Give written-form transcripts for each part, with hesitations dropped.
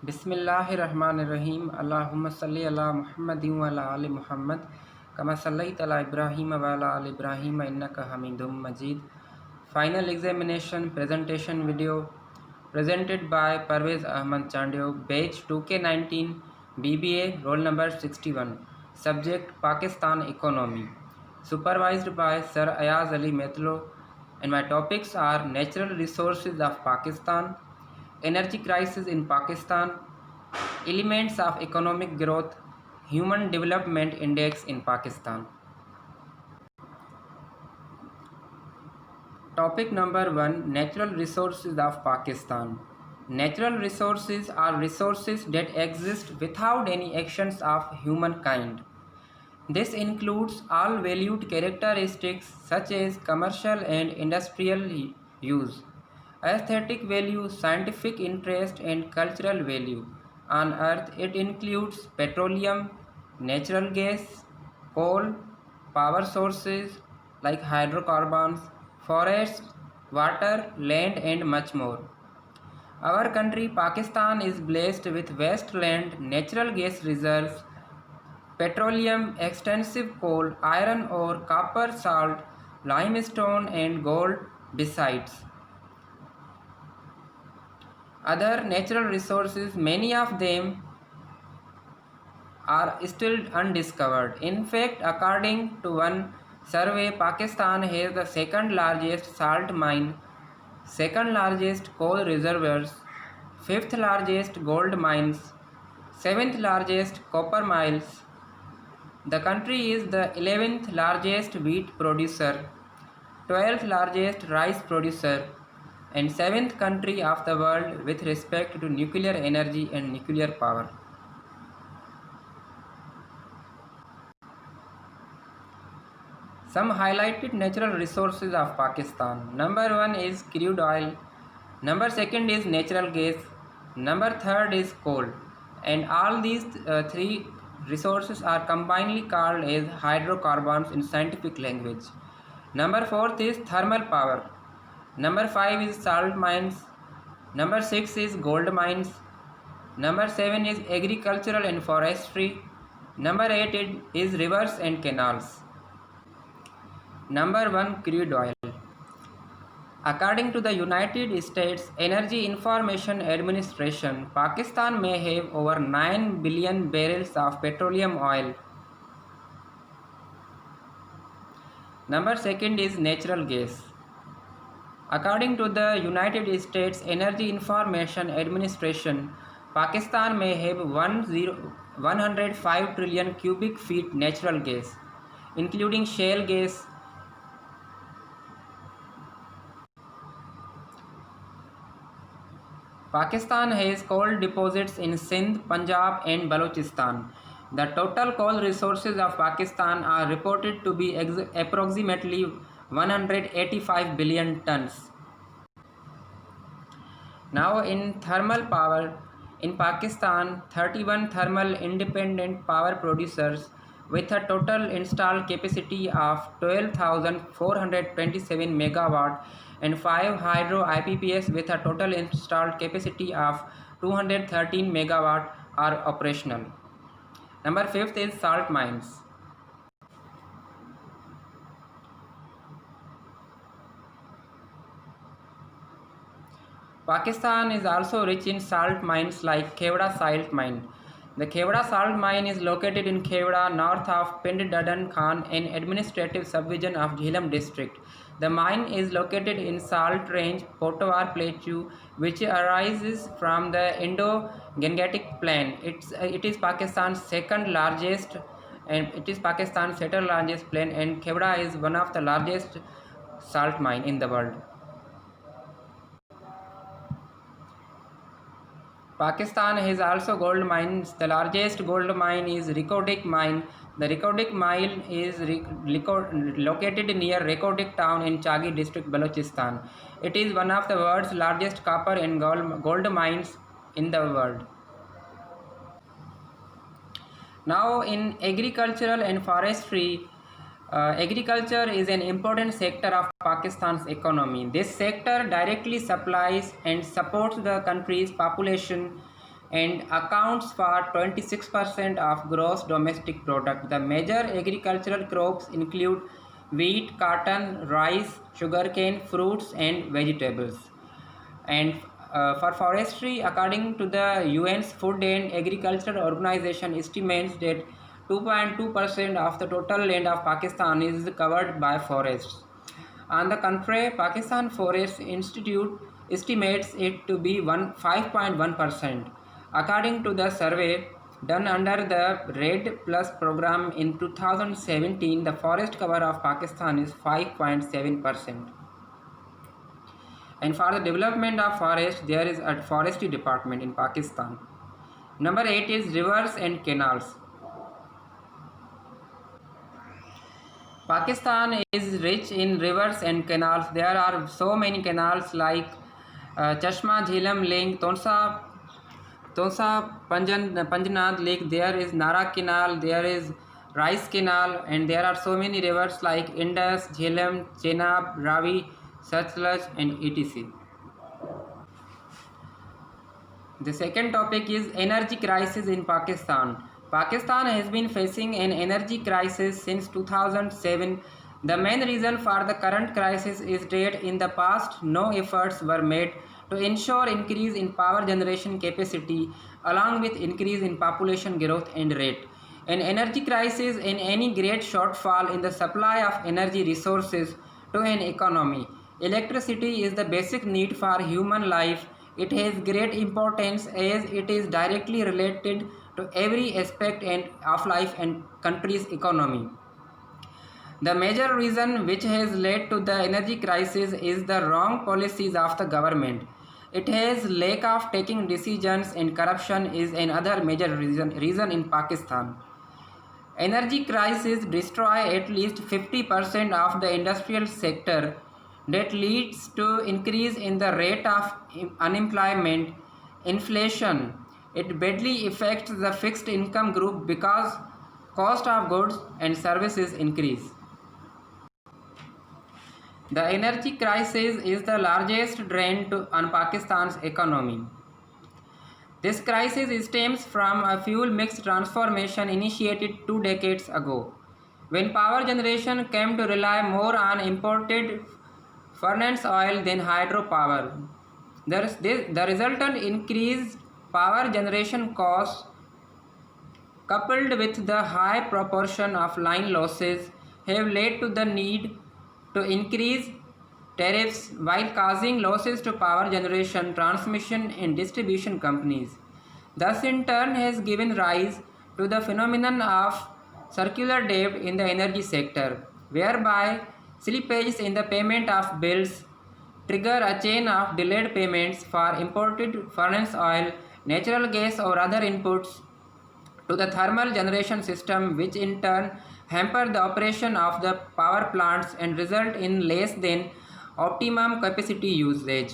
बिस्मिल्लाहिर्रहमानिर्रहीम अल्लाहुम्मा सल्ली अला मुहम्मदिन व अला आलि मुहम्मद कमा सल्लैता अला इब्राहीम व अला आलि इब्राहीम इन्नका हमीदुम मजीद. Final examination presentation video presented by Parvez Ahmad Chandio, batch 2K19, BBA, roll number 61, subject Pakistan economy, supervised by Sir Ayaz Ali Metlo, and my topics are natural resources of Pakistan, energy crisis in Pakistan, elements of economic growth, human development index in Pakistan. Topic number 1, natural resources of Pakistan. Natural resources are resources that exist without any actions of humankind. This includes all valued characteristics such as commercial and industrial use, aesthetic value, scientific interest, and cultural value. On Earth, it includes petroleum, natural gas, coal, power sources like hydrocarbons, forests, water, land, and much more. Our country, Pakistan, is blessed with vast land, natural gas reserves, petroleum, extensive coal, iron ore, copper, salt, limestone, and gold, besides other natural resources. Many of them are still undiscovered. In fact, according to one survey, Pakistan has the second largest salt mine, second largest coal reservoirs, fifth largest gold mines, seventh largest copper mines. The country is the 11th largest wheat producer, 12th largest rice producer, and 7th country of the world with respect to nuclear energy and nuclear power. Some highlighted natural resources of Pakistan. Number 1 is crude oil. Number 2 is natural gas. Number 3 is coal. And all these three resources are combinedly called as hydrocarbons in scientific language. Number 4 is thermal power. Number 5 is salt mines. Number 6 is gold mines. Number 7 is agricultural and forestry. Number 8 is rivers and canals. Number 1, crude oil. According to the United States Energy Information Administration, Pakistan may have over 9 billion barrels of petroleum oil. Number 2 is natural gas. According to the United States Energy Information Administration, Pakistan may have 105 trillion cubic feet natural gas, including shale gas. Pakistan has coal deposits in Sindh, Punjab, and Balochistan. The total coal resources of Pakistan are reported to be approximately 185 billion tons. Now, in thermal power, in Pakistan, 31 thermal independent power producers with a total installed capacity of 12,427 megawatt and 5 hydro IPPs with a total installed capacity of 213 megawatt are operational. Number 5 is salt mines. Pakistan is also rich in salt mines like Khewda Salt Mine. The Khewda Salt Mine is located in Khewda, north of Pind Dadan Khan, an administrative subdivision of Jhelum district. The mine is located in Salt Range, Potowar Plateau, which arises from the Indo-Gangetic Plain. It is Pakistan's second largest plain, and Khewda is one of the largest salt mine in the world. Pakistan has also gold mines. The largest gold mine is Reko Mine. The Reko Mine is located near Reko town in Chagi district, Balochistan. It is one of the world's largest copper and gold mines in the world. Now, in agricultural and forestry, agriculture is an important sector of Pakistan's economy. This sector directly supplies and supports the country's population, and accounts for 26% of gross domestic product. The major agricultural crops include wheat, cotton, rice, sugarcane, fruits, and vegetables. And for forestry, according to the UN's Food and Agriculture Organization, estimates that 2.2% of the total land of Pakistan is covered by forests. On the contrary, Pakistan Forest Institute estimates it to be 5.1%. According to the survey done under the RED Plus program in 2017, the forest cover of Pakistan is 5.7%. And for the development of forest, there is a forestry department in Pakistan. Number 8 is rivers and canals. Pakistan is rich in rivers and canals. There are so many canals like Chashma, Jhelum Link, Tonsa, Panjanath Lake. There is Nara Canal. There is Rice Canal, and there are so many rivers like Indus, Jhelum, Chenab, Ravi, Satluj, and etc. The second topic is energy crisis in Pakistan. Pakistan has been facing an energy crisis since 2007. The main reason for the current crisis is that in the past no efforts were made to ensure increase in power generation capacity along with increase in population growth and rate. An energy crisis in any great shortfall in the supply of energy resources to an economy. Electricity is the basic need for human life. It has great importance as it is directly related to every aspect of life and country's economy. The major reason which has led to the energy crisis is the wrong policies of the government. It has lack of taking decisions, and corruption is another major reason in Pakistan. Energy crisis destroy at least 50% of the industrial sector that leads to increase in the rate of unemployment, inflation. It badly affects the fixed income group because cost of goods and services increase. The energy crisis is the largest drain on Pakistan's economy. This crisis stems from a fuel mix transformation initiated 2 decades ago, when power generation came to rely more on imported furnace oil than hydropower. The resultant increased power generation costs, coupled with the high proportion of line losses, have led to the need to increase tariffs while causing losses to power generation, transmission, and distribution companies. Thus, in turn, has given rise to the phenomenon of circular debt in the energy sector, whereby slippages in the payment of bills trigger a chain of delayed payments for imported furnace oil, natural gas, or other inputs to the thermal generation system, which in turn hamper the operation of the power plants and result in less than optimum capacity usage.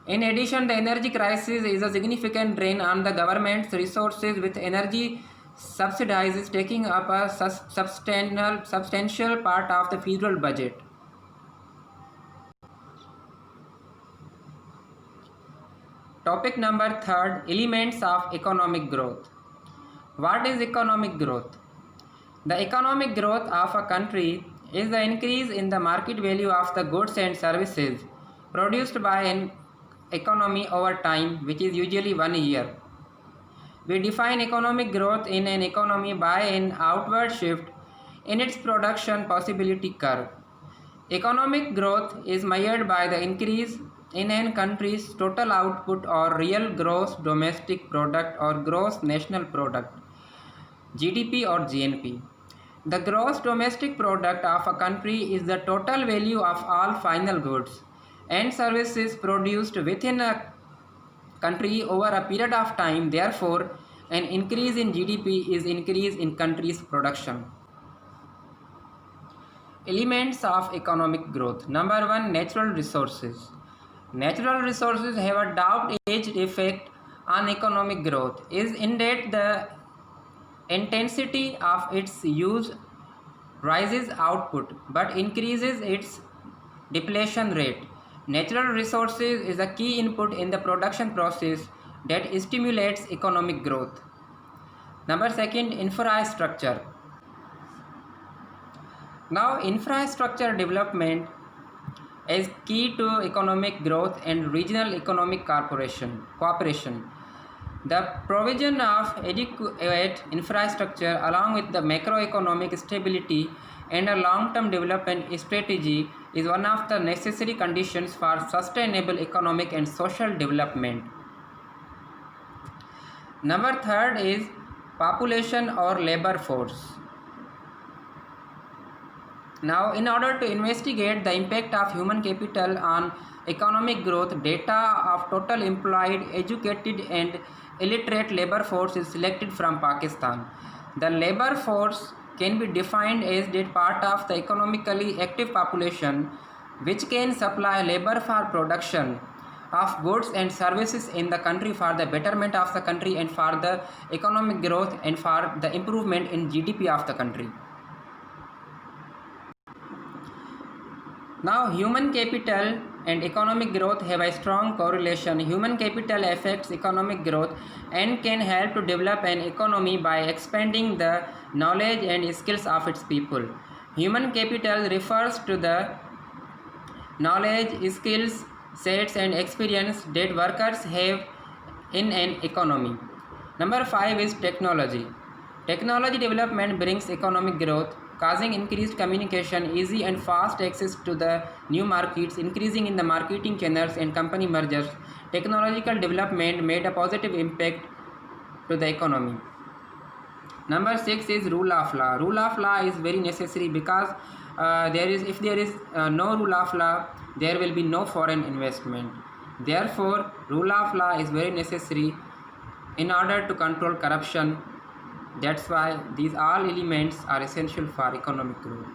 In addition, the energy crisis is a significant drain on the government's resources, with energy subsidies taking up a substantial part of the federal budget. Topic number 3: Elements of economic growth. What is economic growth? The economic growth of a country is the increase in the market value of the goods and services produced by an economy over time, which is usually 1 year. We define economic growth in an economy by an outward shift in its production possibility curve. Economic growth is measured by the increase in a country's total output or real gross domestic product or gross national product, GDP or GNP. The gross domestic product of a country is the total value of all final goods and services produced within a country over a period of time. Therefore, an increase in GDP is increase in country's production. Elements of economic growth. Number 1, natural resources. Natural resources have a double-edged effect on economic growth, is in that the intensity of its use rises output but increases its depletion rate. Natural resources is a key input in the production process that stimulates economic growth. Number second, infrastructure. Now, infrastructure development is key to economic growth and regional economic cooperation. The provision of adequate infrastructure along with the macroeconomic stability and a long-term development strategy is one of the necessary conditions for sustainable economic and social development. Number third is population or labor force. Now, in order to investigate the impact of human capital on economic growth, data of total employed, educated and illiterate labor force is selected from Pakistan. The labor force can be defined as that part of the economically active population which can supply labor for production of goods and services in the country for the betterment of the country and for the economic growth and for the improvement in GDP of the country. Now, human capital and economic growth have a strong correlation. Human capital affects economic growth and can help to develop an economy by expanding the knowledge and skills of its people. Human capital refers to the knowledge, skills, sets and experience that workers have in an economy. Number 5 is technology. Technology development brings economic growth, causing increased communication, easy and fast access to the new markets, increasing in the marketing channels and company mergers. Technological development made a positive impact to the economy. Number 6 is rule of law. Rule of law is very necessary because if there is no rule of law, there will be no foreign investment. Therefore, rule of law is very necessary in order to control corruption. That's why these all elements are essential for economic growth.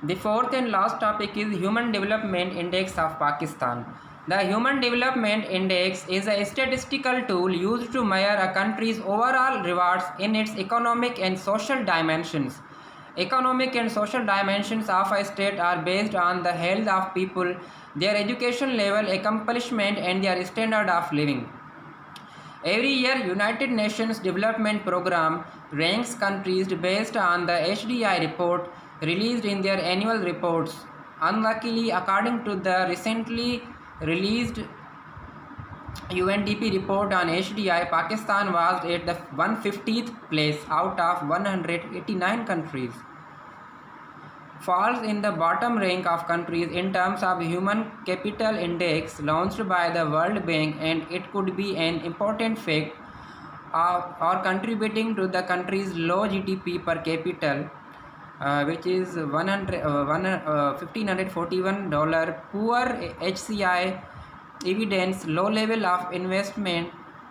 The fourth and last topic is Human Development Index of Pakistan. The Human Development Index is a statistical tool used to measure a country's overall rewards in its economic and social dimensions. Economic and social dimensions of a state are based on the health of people, their education level, accomplishment, and their standard of living. Every year, United Nations Development Programme ranks countries based on the HDI report released in their annual reports. Unluckily, according to the recently released UNDP report on HDI, Pakistan was at the 150th place out of 189 countries. Falls in the bottom rank of countries in terms of Human Capital Index launched by the World Bank, and it could be an important fact or contributing to the country's low GDP per capita, which is $1,541, poor HCI evidence, low level of investment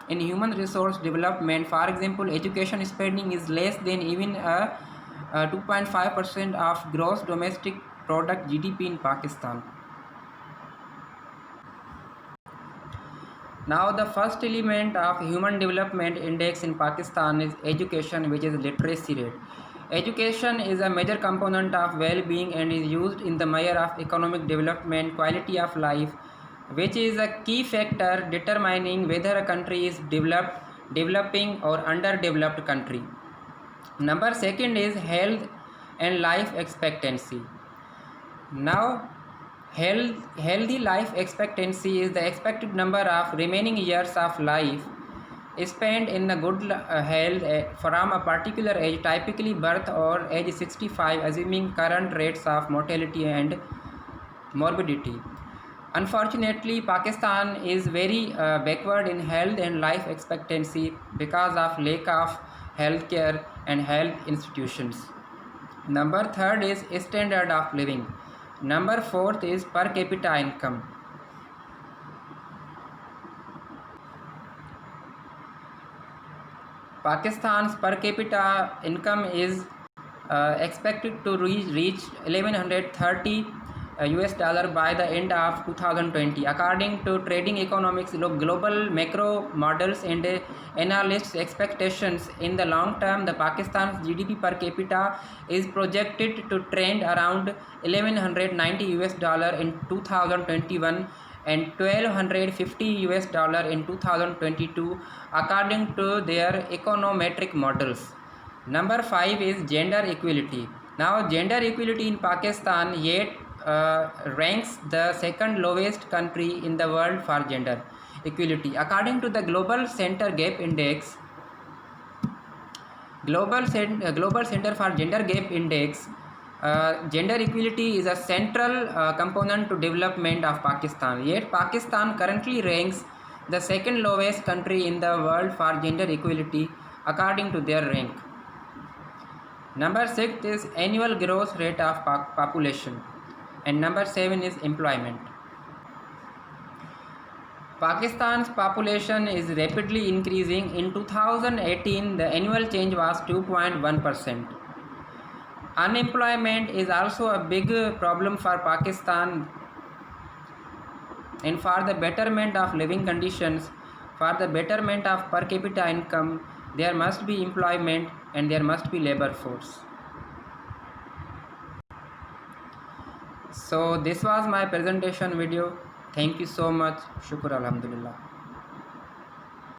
in human resource development. For example, education spending is less than even 2.5% of gross domestic product GDP in Pakistan. Now, the first element of Human Development Index in Pakistan is education, which is literacy rate. Education is a major component of well-being and is used in the measure of economic development, quality of life, which is a key factor determining whether a country is developing or underdeveloped country. Number second is health and life expectancy. Now, healthy life expectancy is the expected number of remaining years of life spent in a good health from a particular age, typically birth or age 65, assuming current rates of mortality and morbidity. Unfortunately, Pakistan is very backward in health and life expectancy because of lack of healthcare and health institutions. Number third is standard of living. Number fourth is per capita income. Pakistan's per capita income is expected to reach $1,130 by the end of 2020. According to Trading Economics, global macro models and analysts' expectations, in the long term, the Pakistan's GDP per capita is projected to trend around $1,190 in 2021 and $1,250 in 2022 according to their econometric models. Number 5 is gender equality. Now gender equality in Pakistan yet ranks the second lowest country in the world for gender equality. According to the Global Center for Gender Gap Index, gender equality is a central component to development of Pakistan. Yet Pakistan currently ranks the second lowest country in the world for gender equality according to their rank. Number 6 is annual growth rate of population, and number 7 is employment. Pakistan's population is rapidly increasing. In 2018, the annual change was 2.1%. Unemployment is also a big problem for Pakistan, and for the betterment of living conditions, for the betterment of per capita income, there must be employment and there must be labor force. So this was my presentation video. Thank you so much. Shukr, alhamdulillah.